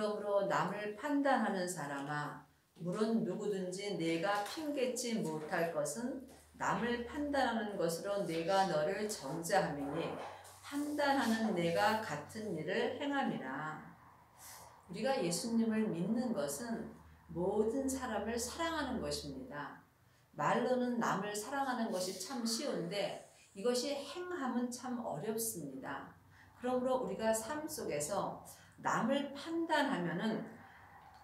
그러므로 남을 판단하는 사람아, 물론 누구든지 내가 핑계치 못할 것은 남을 판단하는 것으로 내가 너를 정죄함이니 판단하는 내가 같은 일을 행함이라. 우리가 예수님을 믿는 것은 모든 사람을 사랑하는 것입니다. 말로는 남을 사랑하는 것이 참 쉬운데 이것이 행함은 참 어렵습니다. 그러므로 우리가 삶 속에서 남을 판단하면은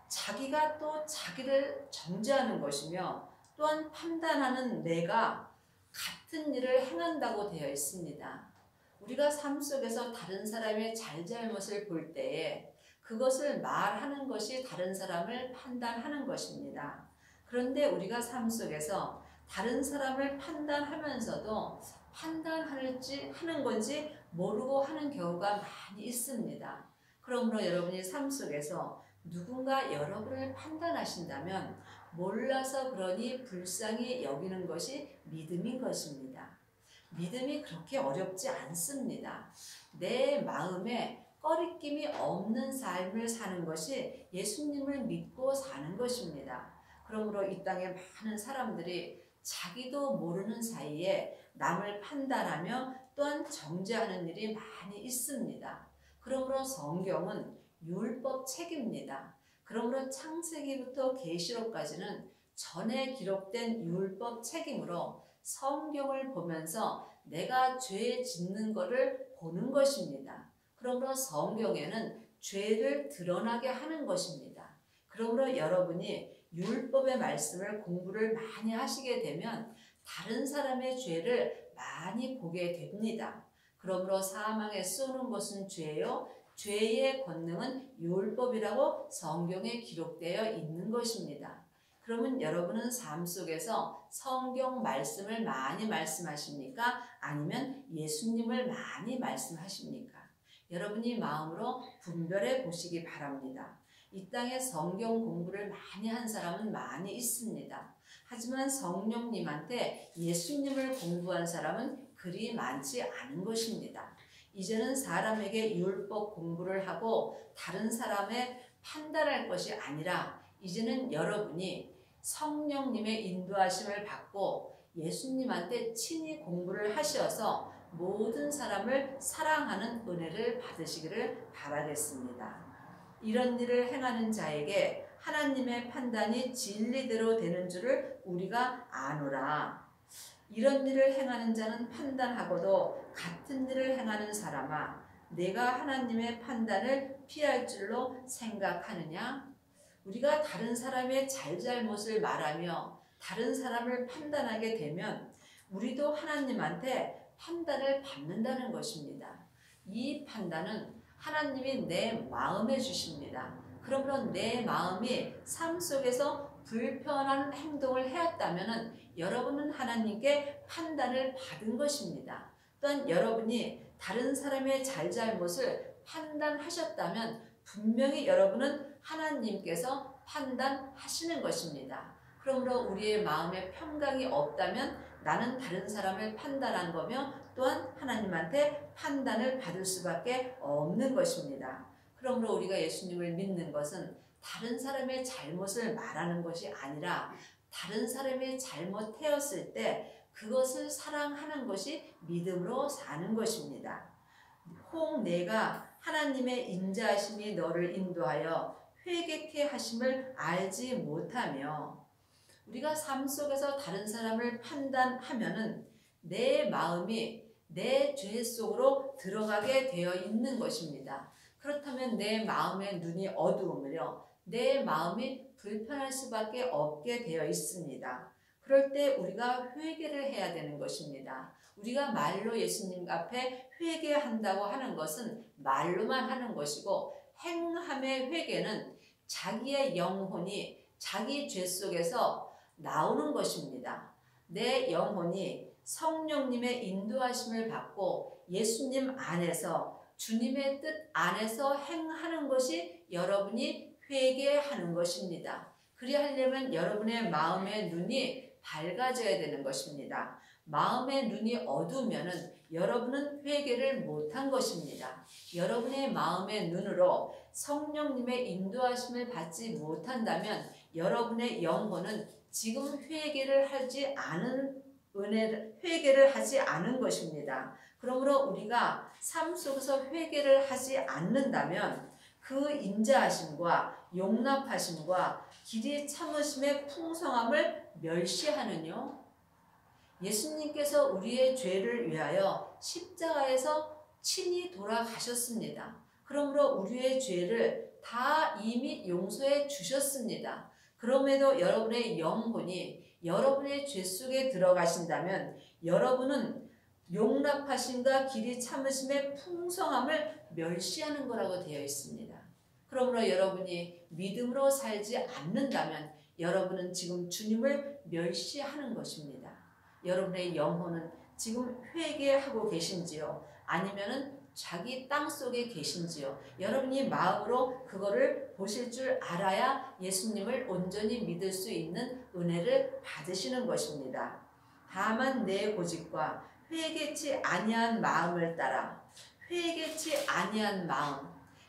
자기가 또 자기를 정죄하는 것이며 또한 판단하는 내가 같은 일을 행한다고 되어 있습니다. 우리가 삶 속에서 다른 사람의 잘잘못을 볼 때에 그것을 말하는 것이 다른 사람을 판단하는 것입니다. 그런데 우리가 삶 속에서 다른 사람을 판단하면서도 판단할지 하는 건지 모르고 하는 경우가 많이 있습니다. 그러므로 여러분이 삶 속에서 누군가 여러분을 판단하신다면 몰라서 그러니 불쌍히 여기는 것이 믿음인 것입니다. 믿음이 그렇게 어렵지 않습니다. 내 마음에 꺼리낌이 없는 삶을 사는 것이 예수님을 믿고 사는 것입니다. 그러므로 이 땅에 많은 사람들이 자기도 모르는 사이에 남을 판단하며 또한 정죄하는 일이 많이 있습니다. 그러므로 성경은 율법 책입니다. 그러므로 창세기부터 계시록까지는 전에 기록된 율법 책이므로 성경을 보면서 내가 죄 짓는 것을 보는 것입니다. 그러므로 성경에는 죄를 드러나게 하는 것입니다. 그러므로 여러분이 율법의 말씀을 공부를 많이 하시게 되면 다른 사람의 죄를 많이 보게 됩니다. 그러므로 사망에 쏘는 것은 죄요, 죄의 권능은 율법이라고 성경에 기록되어 있는 것입니다. 그러면 여러분은 삶 속에서 성경 말씀을 많이 말씀하십니까? 아니면 예수님을 많이 말씀하십니까? 여러분이 마음으로 분별해 보시기 바랍니다. 이 땅에 성경 공부를 많이 한 사람은 많이 있습니다. 하지만 성령님한테 예수님을 공부한 사람은 그리 많지 않은 것입니다. 이제는 사람에게 율법 공부를 하고 다른 사람의 판단할 것이 아니라 이제는 여러분이 성령님의 인도하심을 받고 예수님한테 친히 공부를 하셔서 모든 사람을 사랑하는 은혜를 받으시기를 바라겠습니다. 이런 일을 행하는 자에게 하나님의 판단이 진리대로 되는 줄을 우리가 아노라. 이런 일을 행하는 자는 판단하고도 같은 일을 행하는 사람아, 내가 하나님의 판단을 피할 줄로 생각하느냐? 우리가 다른 사람의 잘잘못을 말하며 다른 사람을 판단하게 되면 우리도 하나님한테 판단을 받는다는 것입니다. 이 판단은 하나님이 내 마음에 주십니다. 그러므로 내 마음이 삶 속에서 불편한 행동을 해왔다면 여러분은 하나님께 판단을 받은 것입니다. 또한 여러분이 다른 사람의 잘잘못을 판단하셨다면 분명히 여러분은 하나님께서 판단하시는 것입니다. 그러므로 우리의 마음에 평강이 없다면 나는 다른 사람을 판단한 거며 또한 하나님한테 판단을 받을 수밖에 없는 것입니다. 그러므로 우리가 예수님을 믿는 것은 다른 사람의 잘못을 말하는 것이 아니라 다른 사람이 잘못되었을 때 그것을 사랑하는 것이 믿음으로 사는 것입니다. 혹 내가 하나님의 인자하심이 너를 인도하여 회개케 하심을 알지 못하며, 우리가 삶 속에서 다른 사람을 판단하면은 내 마음이 내 죄 속으로 들어가게 되어 있는 것입니다. 그렇다면 내 마음의 눈이 어두우며 내 마음이 불편할 수밖에 없게 되어 있습니다. 그럴 때 우리가 회개를 해야 되는 것입니다. 우리가 말로 예수님 앞에 회개한다고 하는 것은 말로만 하는 것이고, 행함의 회개는 자기의 영혼이 자기 죄 속에서 나오는 것입니다. 내 영혼이 성령님의 인도하심을 받고 예수님 안에서 주님의 뜻 안에서 행하는 것이 여러분이 회개하는 것입니다. 그리하려면 여러분의 마음의 눈이 밝아져야 되는 것입니다. 마음의 눈이 어두우면은 여러분은 회개를 못한 것입니다. 여러분의 마음의 눈으로 성령님의 인도하심을 받지 못한다면 여러분의 영혼은 지금 회개를 하지 않은 것입니다. 그러므로 우리가 삶 속에서 회개를 하지 않는다면 그 인자하심과 용납하심과 길이 참으심의 풍성함을 멸시하느뇨. 예수님께서 우리의 죄를 위하여 십자가에서 친히 돌아가셨습니다. 그러므로 우리의 죄를 다 이미 용서해 주셨습니다. 그럼에도 여러분의 영혼이 여러분의 죄 속에 들어가신다면 여러분은 용납하심과 길이 참으심의 풍성함을 멸시하는 거라고 되어 있습니다. 그러므로 여러분이 믿음으로 살지 않는다면 여러분은 지금 주님을 멸시하는 것입니다. 여러분의 영혼은 지금 회개하고 계신지요? 아니면은 자기 땅 속에 계신지요? 여러분이 마음으로 그거를 보실 줄 알아야 예수님을 온전히 믿을 수 있는 은혜를 받으시는 것입니다. 다만 내 고집과 회개치 아니한 마음을 따라, 회개치 아니한 마음,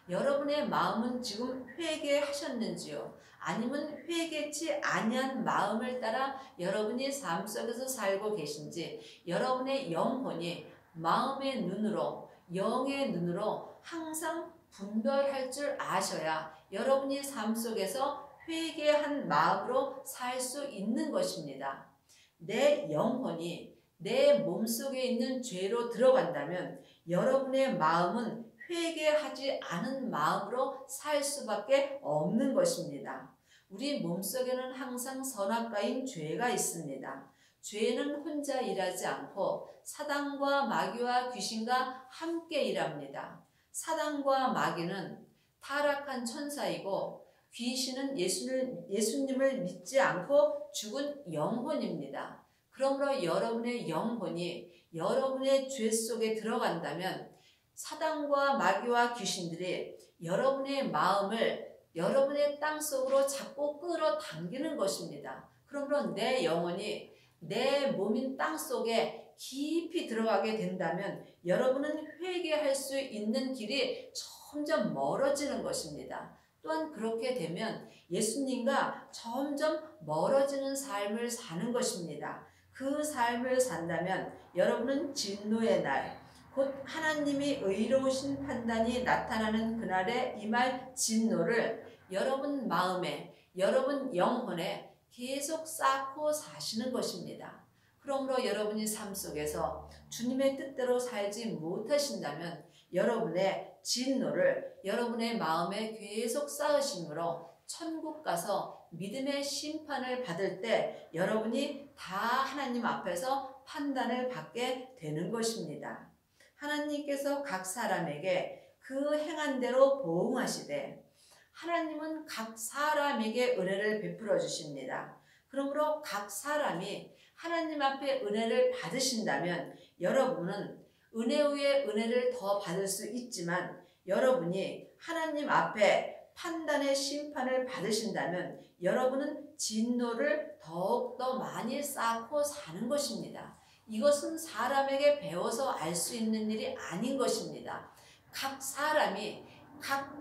여러분의 마음은 지금 회개하셨는지요? 아니면 회개치 아니한 마음을 따라 여러분이 삶 속에서 살고 계신지, 여러분의 영혼이 마음의 눈으로, 영의 눈으로 항상 분별할 줄 아셔야 여러분이 삶 속에서 회개한 마음으로 살 수 있는 것입니다. 내 영혼이 내 몸속에 있는 죄로 들어간다면 여러분의 마음은 회개하지 않은 마음으로 살 수밖에 없는 것입니다. 우리 몸속에는 항상 선악과인 죄가 있습니다. 죄는 혼자 일하지 않고 사단과 마귀와 귀신과 함께 일합니다. 사단과 마귀는 타락한 천사이고 귀신은 예수님을 믿지 않고 죽은 영혼입니다. 그러므로 여러분의 영혼이 여러분의 죄 속에 들어간다면 사단과 마귀와 귀신들이 여러분의 마음을 여러분의 땅 속으로 자꾸 끌어당기는 것입니다. 그러므로 내 영혼이 내 몸인 땅 속에 깊이 들어가게 된다면 여러분은 회개할 수 있는 길이 점점 멀어지는 것입니다. 또한 그렇게 되면 예수님과 점점 멀어지는 삶을 사는 것입니다. 그 삶을 산다면 여러분은 진노의 날, 곧 하나님이 의로우신 판단이 나타나는 그날에 임할 진노를 여러분 마음에, 여러분 영혼에 계속 쌓고 사시는 것입니다. 그러므로 여러분이 삶 속에서 주님의 뜻대로 살지 못하신다면 여러분의 진노를 여러분의 마음에 계속 쌓으심으로 천국 가서 믿음의 심판을 받을 때 여러분이 다 하나님 앞에서 판단을 받게 되는 것입니다. 하나님께서 각 사람에게 그 행한 대로 보응하시되 하나님은 각 사람에게 은혜를 베풀어 주십니다. 그러므로 각 사람이 하나님 앞에 은혜를 받으신다면 여러분은 은혜 위에 은혜를 더 받을 수 있지만 여러분이 하나님 앞에 판단의 심판을 받으신다면 여러분은 진노를 더욱더 많이 쌓고 사는 것입니다. 이것은 사람에게 배워서 알 수 있는 일이 아닌 것입니다. 각 사람이 각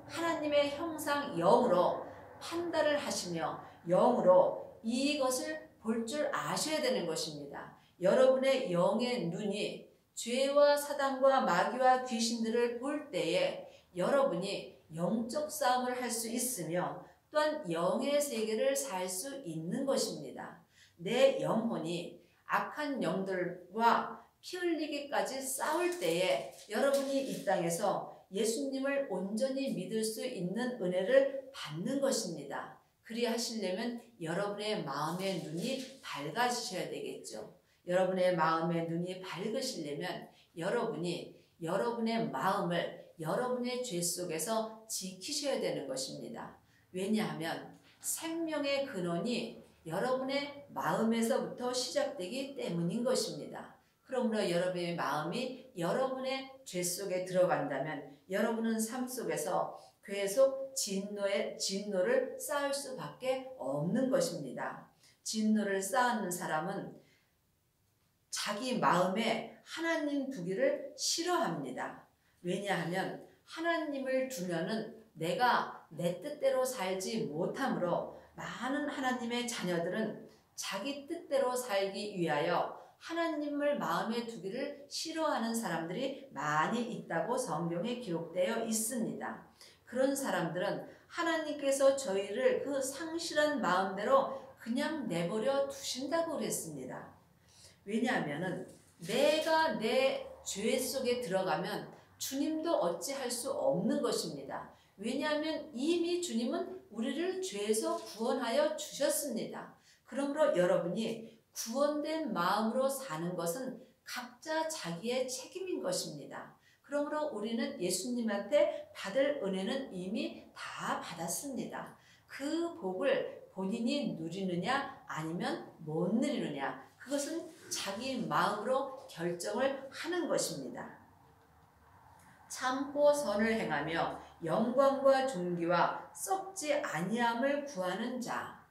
하나님의 형상 영으로 판단을 하시며 영으로 이것을 볼 줄 아셔야 되는 것입니다. 여러분의 영의 눈이 죄와 사단과 마귀와 귀신들을 볼 때에 여러분이 영적 싸움을 할 수 있으며 또한 영의 세계를 살 수 있는 것입니다. 내 영혼이 악한 영들과 피 흘리기까지 싸울 때에 여러분이 이 땅에서 예수님을 온전히 믿을 수 있는 은혜를 받는 것입니다. 그리하시려면 여러분의 마음의 눈이 밝아지셔야 되겠죠. 여러분의 마음의 눈이 밝으시려면 여러분이 여러분의 마음을 여러분의 죄 속에서 지키셔야 되는 것입니다. 왜냐하면 생명의 근원이 여러분의 마음에서부터 시작되기 때문인 것입니다. 그러므로 여러분의 마음이 여러분의 죄 속에 들어간다면 여러분은 삶 속에서 계속 진노를 쌓을 수밖에 없는 것입니다. 진노를 쌓는 사람은 자기 마음에 하나님 두기를 싫어합니다. 왜냐하면 하나님을 두면은 내가 내 뜻대로 살지 못하므로 많은 하나님의 자녀들은 자기 뜻대로 살기 위하여 하나님을 마음에 두기를 싫어하는 사람들이 많이 있다고 성경에 기록되어 있습니다. 그런 사람들은 하나님께서 저희를 그 상실한 마음대로 그냥 내버려 두신다고 그랬습니다. 왜냐하면 내가 내 죄 속에 들어가면 주님도 어찌할 수 없는 것입니다. 왜냐하면 이미 주님은 우리를 죄에서 구원하여 주셨습니다. 그러므로 여러분이 구원된 마음으로 사는 것은 각자 자기의 책임인 것입니다. 그러므로 우리는 예수님한테 받을 은혜는 이미 다 받았습니다. 그 복을 본인이 누리느냐 아니면 못 누리느냐, 그것은 자기 마음으로 결정을 하는 것입니다. 참고 선을 행하며 영광과 존귀와 썩지 아니함을 구하는 자.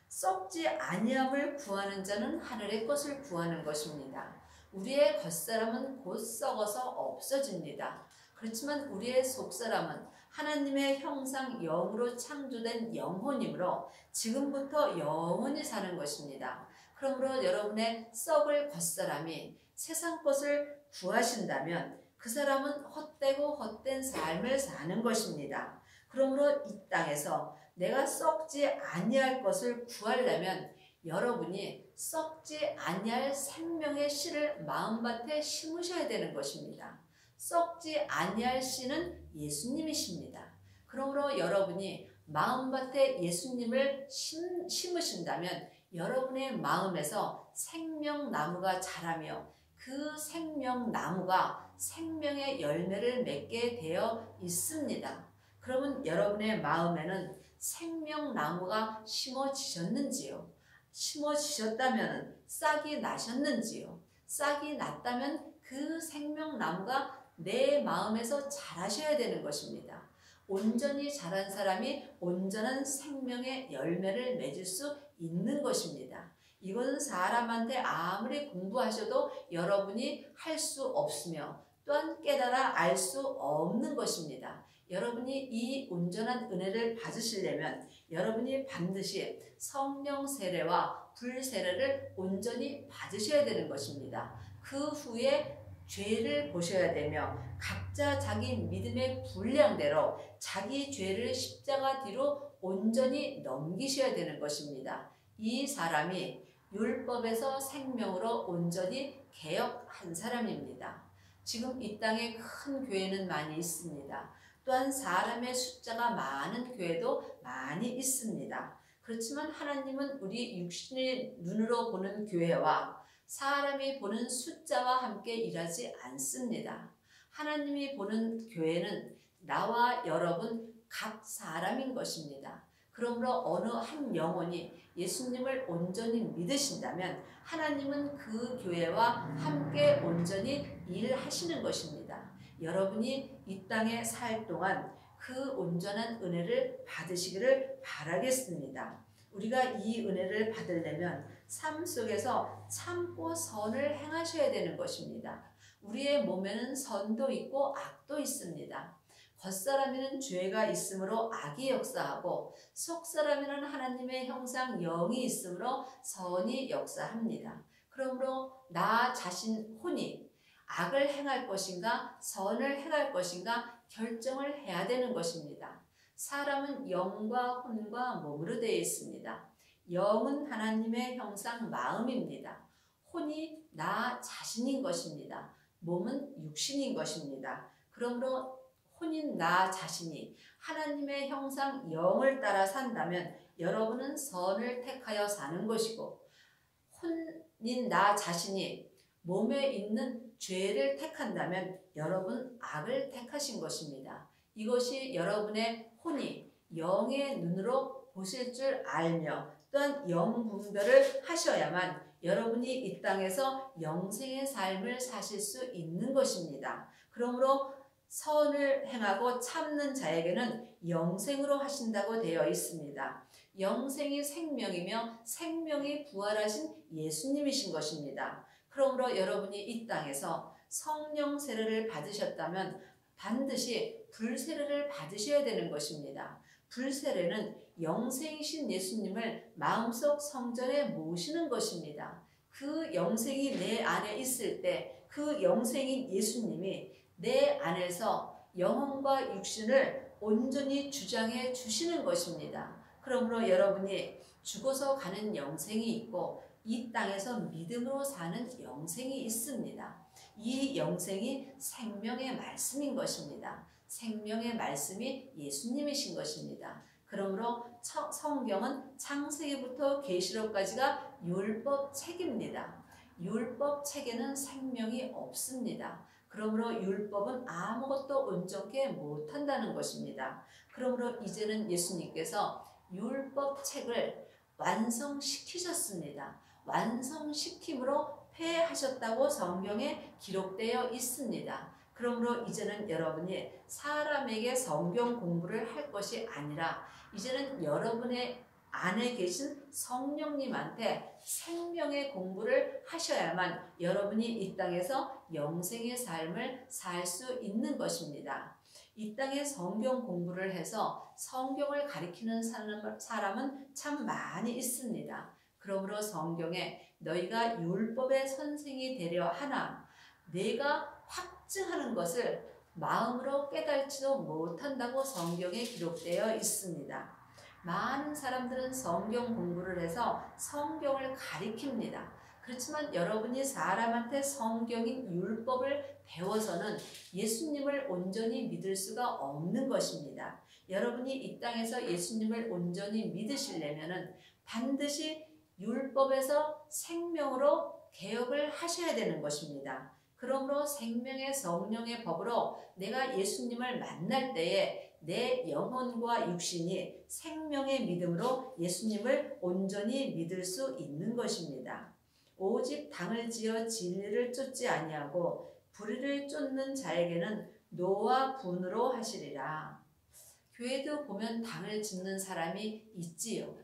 썩지 아니함을 구하는 자는 하늘의 것을 구하는 것입니다. 우리의 겉사람은 곧 썩어서 없어집니다. 그렇지만 우리의 속사람은 하나님의 형상 영으로 창조된 영혼이므로 지금부터 영원히 사는 것입니다. 그러므로 여러분의 썩을 겉사람이 세상 것을 구하신다면 그 사람은 헛되고 헛된 삶을 사는 것입니다. 그러므로 이 땅에서 내가 썩지 아니할 것을 구하려면 여러분이 썩지 아니할 생명의 씨를 마음밭에 심으셔야 되는 것입니다. 썩지 아니할 씨는 예수님이십니다. 그러므로 여러분이 마음밭에 예수님을 심으신다면 여러분의 마음에서 생명나무가 자라며 그 생명나무가 생명의 열매를 맺게 되어 있습니다. 그러면 여러분의 마음에는 생명나무가 심어지셨는지요? 심어지셨다면 싹이 나셨는지요? 싹이 났다면 그 생명나무가 내 마음에서 자라셔야 되는 것입니다. 온전히 자란 사람이 온전한 생명의 열매를 맺을 수 있는 것입니다. 이것은 사람한테 아무리 공부하셔도 여러분이 할 수 없으며 또한 깨달아 알 수 없는 것입니다. 여러분이 이 온전한 은혜를 받으시려면 여러분이 반드시 성령 세례와 불 세례를 온전히 받으셔야 되는 것입니다. 그 후에 죄를 보셔야 되며 각자 자기 믿음의 분량대로 자기 죄를 십자가 뒤로 온전히 넘기셔야 되는 것입니다. 이 사람이 율법에서 생명으로 온전히 개혁한 사람입니다. 지금 이 땅에 큰 교회는 많이 있습니다. 또한 사람의 숫자가 많은 교회도 많이 있습니다. 그렇지만 하나님은 우리 육신의 눈으로 보는 교회와 사람이 보는 숫자와 함께 일하지 않습니다. 하나님이 보는 교회는 나와 여러분 각 사람인 것입니다. 그러므로 어느 한 영혼이 예수님을 온전히 믿으신다면 하나님은 그 교회와 함께 온전히 일하시는 것입니다. 여러분이 이 땅에 살 동안 그 온전한 은혜를 받으시기를 바라겠습니다. 우리가 이 은혜를 받으려면 삶 속에서 참고 선을 행하셔야 되는 것입니다. 우리의 몸에는 선도 있고 악도 있습니다. 겉사람에는 죄가 있으므로 악이 역사하고 속사람에는 하나님의 형상 영이 있으므로 선이 역사합니다. 그러므로 나 자신 혼이 악을 행할 것인가 선을 행할 것인가 결정을 해야 되는 것입니다. 사람은 영과 혼과 몸으로 되어 있습니다. 영은 하나님의 형상 마음입니다. 혼이 나 자신인 것입니다. 몸은 육신인 것입니다. 그러므로 혼인 나 자신이 하나님의 형상 영을 따라 산다면 여러분은 선을 택하여 사는 것이고, 혼인 나 자신이 몸에 있는 죄를 택한다면 여러분 악을 택하신 것입니다. 이것이 여러분의 혼이 영의 눈으로 보실 줄 알며 또한 영분별을 하셔야만 여러분이 이 땅에서 영생의 삶을 사실 수 있는 것입니다. 그러므로 선을 행하고 참는 자에게는 영생으로 하신다고 되어 있습니다. 영생이 생명이며 생명이 부활하신 예수님이신 것입니다. 그러므로 여러분이 이 땅에서 성령 세례를 받으셨다면 반드시 불세례를 받으셔야 되는 것입니다. 불세례는 영생이신 예수님을 마음속 성전에 모시는 것입니다. 그 영생이 내 안에 있을 때 그 영생인 예수님이 내 안에서 영혼과 육신을 온전히 주장해 주시는 것입니다. 그러므로 여러분이 죽어서 가는 영생이 있고 이 땅에서 믿음으로 사는 영생이 있습니다. 이 영생이 생명의 말씀인 것입니다. 생명의 말씀이 예수님이신 것입니다. 그러므로 성경은 창세기부터 계시록까지가 율법 책입니다. 율법 책에는 생명이 없습니다. 그러므로 율법은 아무것도 온전케 못한다는 것입니다. 그러므로 이제는 예수님께서 율법 책을 완성시키셨습니다. 완성시킴으로 폐하셨다고 성경에 기록되어 있습니다. 그러므로 이제는 여러분이 사람에게 성경 공부를 할 것이 아니라 이제는 여러분의 안에 계신 성령님한테 생명의 공부를 하셔야만 여러분이 이 땅에서 영생의 삶을 살 수 있는 것입니다. 이 땅에 성경 공부를 해서 성경을 가리키는 사람은 참 많이 있습니다. 그러므로 성경에 너희가 율법의 선생이 되려 하나 내가 확증하는 것을 마음으로 깨달지도 못한다고 성경에 기록되어 있습니다. 많은 사람들은 성경 공부를 해서 성경을 가리킵니다. 그렇지만 여러분이 사람한테 성경인 율법을 배워서는 예수님을 온전히 믿을 수가 없는 것입니다. 여러분이 이 땅에서 예수님을 온전히 믿으시려면 반드시 율법에서 생명으로 개혁을 하셔야 되는 것입니다. 그러므로 생명의 성령의 법으로 내가 예수님을 만날 때에 내 영혼과 육신이 생명의 믿음으로 예수님을 온전히 믿을 수 있는 것입니다. 오직 당을 지어 진리를 쫓지 아니하고 불의를 쫓는 자에게는 노와 분으로 하시리라. 교회도 보면 당을 짓는 사람이 있지요.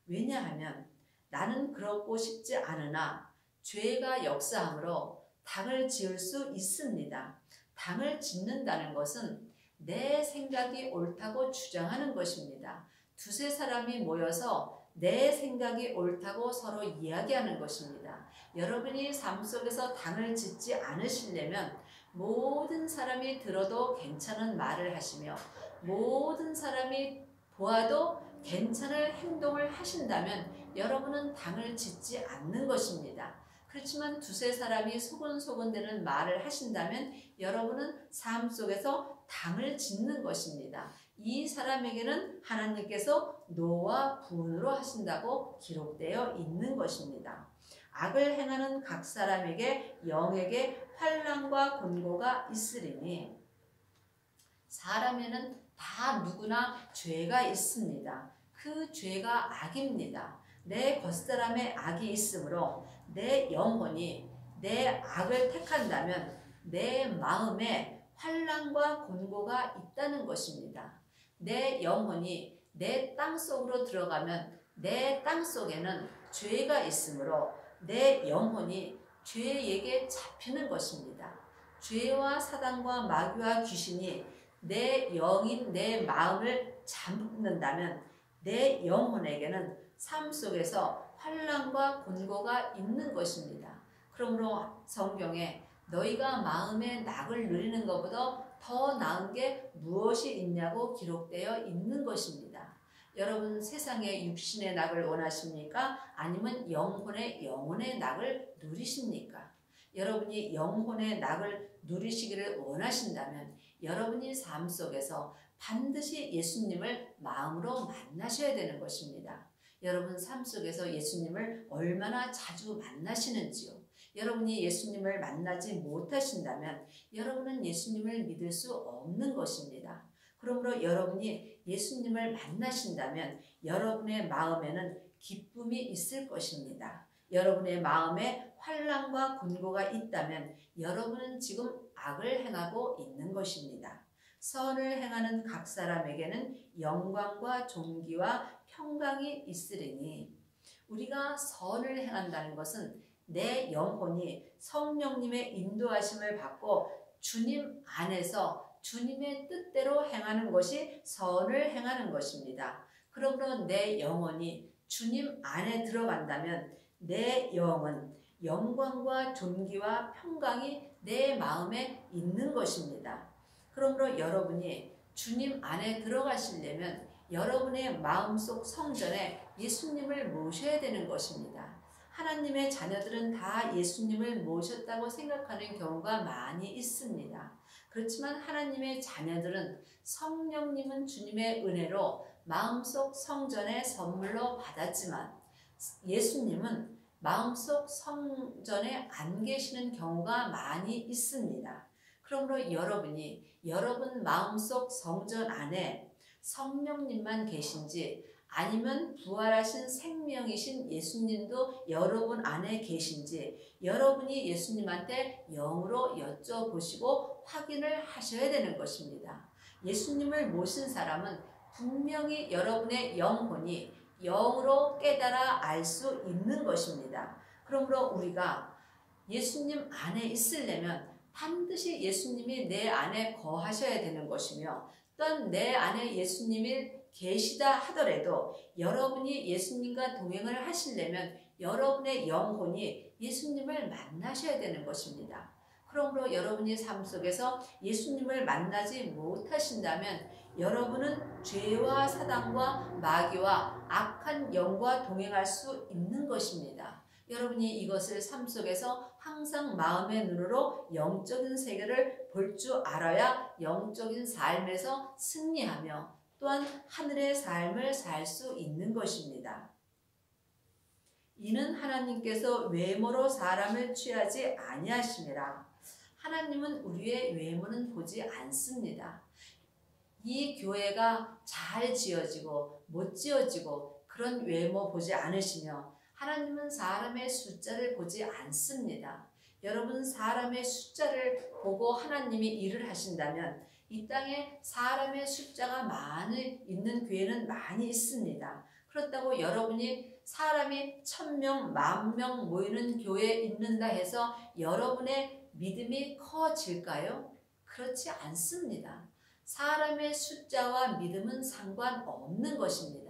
왜냐하면 나는 그러고 싶지 않으나 죄가 역사함으로 당을 지을 수 있습니다. 당을 짓는다는 것은 내 생각이 옳다고 주장하는 것입니다. 두세 사람이 모여서 내 생각이 옳다고 서로 이야기하는 것입니다. 여러분이 삶 속에서 당을 짓지 않으시려면 모든 사람이 들어도 괜찮은 말을 하시며 모든 사람이 보아도 괜찮을 행동을 하신다면 여러분은 당을 짓지 않는 것입니다. 그렇지만 두세 사람이 소곤소곤대는 말을 하신다면 여러분은 삶 속에서 당을 짓는 것입니다. 이 사람에게는 하나님께서 노와 분으로 하신다고 기록되어 있는 것입니다. 악을 행하는 각 사람에게 영에게 환난과 곤고가 있으리니 사람에는 다 누구나 죄가 있습니다. 그 죄가 악입니다. 내 겉사람에 악이 있으므로 내 영혼이 내 악을 택한다면 내 마음에 환난과 곤고가 있다는 것입니다. 내 영혼이 내 땅속으로 들어가면 내 땅속에는 죄가 있으므로 내 영혼이 죄에게 잡히는 것입니다. 죄와 사단과 마귀와 귀신이 내 영인 내 마음을 잡는다면 내 영혼에게는 삶 속에서 환난과 곤고가 있는 것입니다. 그러므로 성경에 너희가 마음의 낙을 누리는 것보다 더 나은 게 무엇이 있냐고 기록되어 있는 것입니다. 여러분 세상의 육신의 낙을 원하십니까? 아니면 영혼의 낙을 누리십니까? 여러분이 영혼의 낙을 누리시기를 원하신다면 여러분이 삶 속에서 반드시 예수님을 마음으로 만나셔야 되는 것입니다. 여러분 삶 속에서 예수님을 얼마나 자주 만나시는지요? 여러분이 예수님을 만나지 못하신다면 여러분은 예수님을 믿을 수 없는 것입니다. 그러므로 여러분이 예수님을 만나신다면 여러분의 마음에는 기쁨이 있을 것입니다. 여러분의 마음에 환난과 곤고가 있다면 여러분은 지금 악을 행하고 있는 것입니다. 선을 행하는 각 사람에게는 영광과 존귀와 평강이 있으리니 우리가 선을 행한다는 것은 내 영혼이 성령님의 인도하심을 받고 주님 안에서 주님의 뜻대로 행하는 것이 선을 행하는 것입니다. 그러므로 내 영혼이 주님 안에 들어간다면 내 영은 영광과 존귀와 평강이 내 마음에 있는 것입니다. 그러므로 여러분이 주님 안에 들어가시려면 여러분의 마음속 성전에 예수님을 모셔야 되는 것입니다. 하나님의 자녀들은 다 예수님을 모셨다고 생각하는 경우가 많이 있습니다. 그렇지만 하나님의 자녀들은 성령님은 주님의 은혜로 마음속 성전에 선물로 받았지만 예수님은 마음속 성전에 안 계시는 경우가 많이 있습니다. 그러므로 여러분이 여러분 마음속 성전 안에 성령님만 계신지 아니면 부활하신 생명이신 예수님도 여러분 안에 계신지 여러분이 예수님한테 영으로 여쭤보시고 확인을 하셔야 되는 것입니다. 예수님을 모신 사람은 분명히 여러분의 영혼이 영으로 깨달아 알 수 있는 것입니다. 그러므로 우리가 예수님 안에 있으려면 반드시 예수님이 내 안에 거하셔야 되는 것이며 또한 내 안에 예수님이 계시다 하더라도 여러분이 예수님과 동행을 하시려면 여러분의 영혼이 예수님을 만나셔야 되는 것입니다. 그러므로 여러분의 삶 속에서 예수님을 만나지 못하신다면 여러분은 죄와 사단과 마귀와 악한 영과 동행할 수 있는 것입니다. 여러분이 이것을 삶 속에서 항상 마음의 눈으로 영적인 세계를 볼 줄 알아야 영적인 삶에서 승리하며 또한 하늘의 삶을 살 수 있는 것입니다. 이는 하나님께서 외모로 사람을 취하지 아니하심이라. 하나님은 우리의 외모는 보지 않습니다. 이 교회가 잘 지어지고 못 지어지고 그런 외모 보지 않으시며 하나님은 사람의 숫자를 보지 않습니다. 여러분 사람의 숫자를 보고 하나님이 일을 하신다면 이 땅에 사람의 숫자가 많이 있는 교회는 많이 있습니다. 그렇다고 여러분이 사람이 1000명, 10,000명 모이는 교회에 있는다 해서 여러분의 믿음이 커질까요? 그렇지 않습니다. 사람의 숫자와 믿음은 상관없는 것입니다.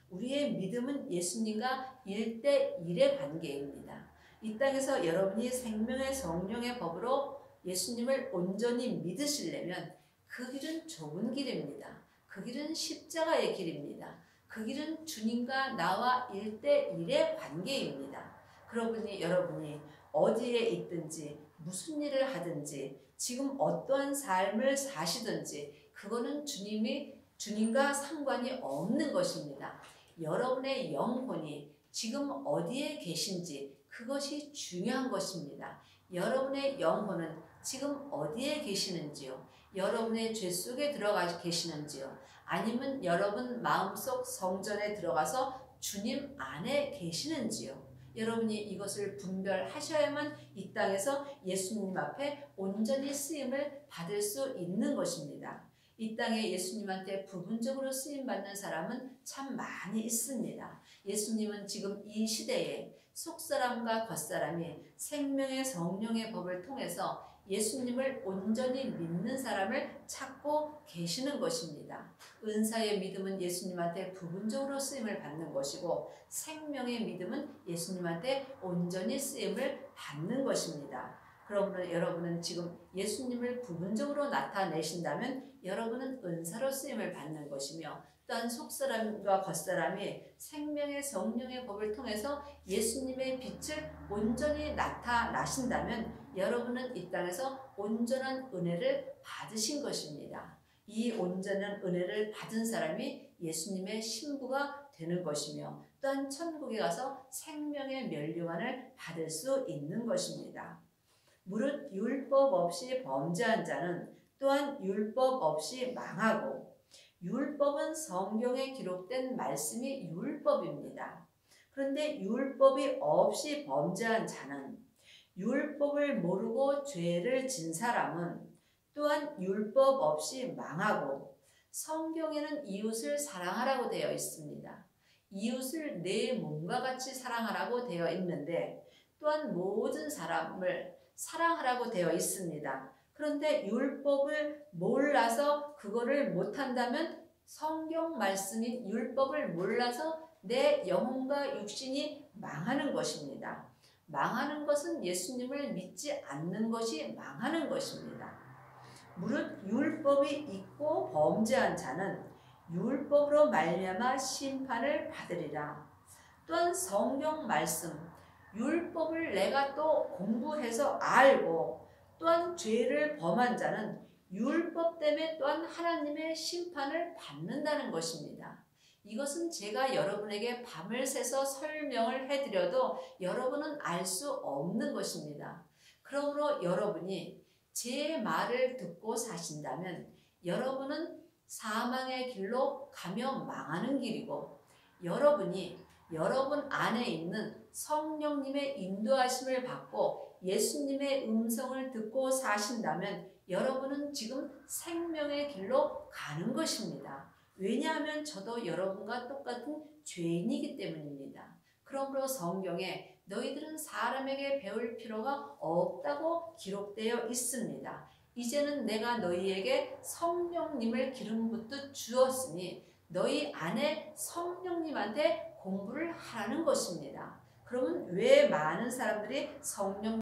우리의 믿음은 예수님과 1:1의 관계입니다. 이 땅에서 여러분이 생명의 성령의 법으로 예수님을 온전히 믿으시려면 그 길은 좁은 길입니다. 그 길은 십자가의 길입니다. 그 길은 주님과 나와 1:1의 관계입니다. 그러니 여러분이 어디에 있든지 무슨 일을 하든지 지금 어떠한 삶을 사시든지 그거는 주님과 상관이 없는 것입니다. 여러분의 영혼이 지금 어디에 계신지 그것이 중요한 것입니다. 여러분의 영혼은 지금 어디에 계시는지요? 여러분의 죄 속에 들어가 계시는지요? 아니면 여러분 마음속 성전에 들어가서 주님 안에 계시는지요? 여러분이 이것을 분별하셔야만 이 땅에서 예수님 앞에 온전히 쓰임을 받을 수 있는 것입니다. 이 땅에 예수님한테 부분적으로 쓰임받는 사람은 참 많이 있습니다. 예수님은 지금 이 시대에 속사람과 겉사람이 생명의 성령의 법을 통해서 예수님을 온전히 믿는 사람을 찾고 계시는 것입니다. 은사의 믿음은 예수님한테 부분적으로 쓰임을 받는 것이고 생명의 믿음은 예수님한테 온전히 쓰임을 받는 것입니다. 그러므로 여러분은 지금 예수님을 부분적으로 나타내신다면 여러분은 은사로 쓰임을 받는 것이며 또한 속사람과 겉사람이 생명의 성령의 법을 통해서 예수님의 빛을 온전히 나타나신다면 여러분은 이 땅에서 온전한 은혜를 받으신 것입니다. 이 온전한 은혜를 받은 사람이 예수님의 신부가 되는 것이며 또한 천국에 가서 생명의 면류관을 받을 수 있는 것입니다. 무릇 율법 없이 범죄한 자는 또한 율법 없이 망하고 율법은 성경에 기록된 말씀이 율법입니다. 그런데 율법이 없이 범죄한 자는 율법을 모르고 죄를 진 사람은 또한 율법 없이 망하고 성경에는 이웃을 사랑하라고 되어 있습니다. 이웃을 내 몸과 같이 사랑하라고 되어 있는데 또한 모든 사람을 사랑하라고 되어 있습니다. 그런데 율법을 몰라서 그거를 못한다면 성경 말씀인 율법을 몰라서 내 영혼과 육신이 망하는 것입니다. 망하는 것은 예수님을 믿지 않는 것이 망하는 것입니다. 무릇 율법이 있고 범죄한 자는 율법으로 말미암아 심판을 받으리라. 또한 성경 말씀, 율법을 내가 또 공부해서 알고 또한 죄를 범한 자는 율법 때문에 또한 하나님의 심판을 받는다는 것입니다. 이것은 제가 여러분에게 밤을 새서 설명을 해드려도 여러분은 알 수 없는 것입니다. 그러므로 여러분이 제 말을 듣고 사신다면 여러분은 사망의 길로 가며 망하는 길이고, 여러분이 여러분 안에 있는 성령님의 인도하심을 받고 예수님의 음성을 듣고 사신다면 여러분은 지금 생명의 길로 가는 것입니다. 왜냐하면 저도 여러분과 똑같은 죄인이기 때문입니다. 그러므로 성경에 너희들은 사람에게 배울 필요가 없다고 기록되어 있습니다. 이제는 내가 너희에게 성령님을 기름 붓듯 주었으니 너희 안에 성령님한테 공부를 하라는 것입니다. 그러면 왜 많은 사람들이 성령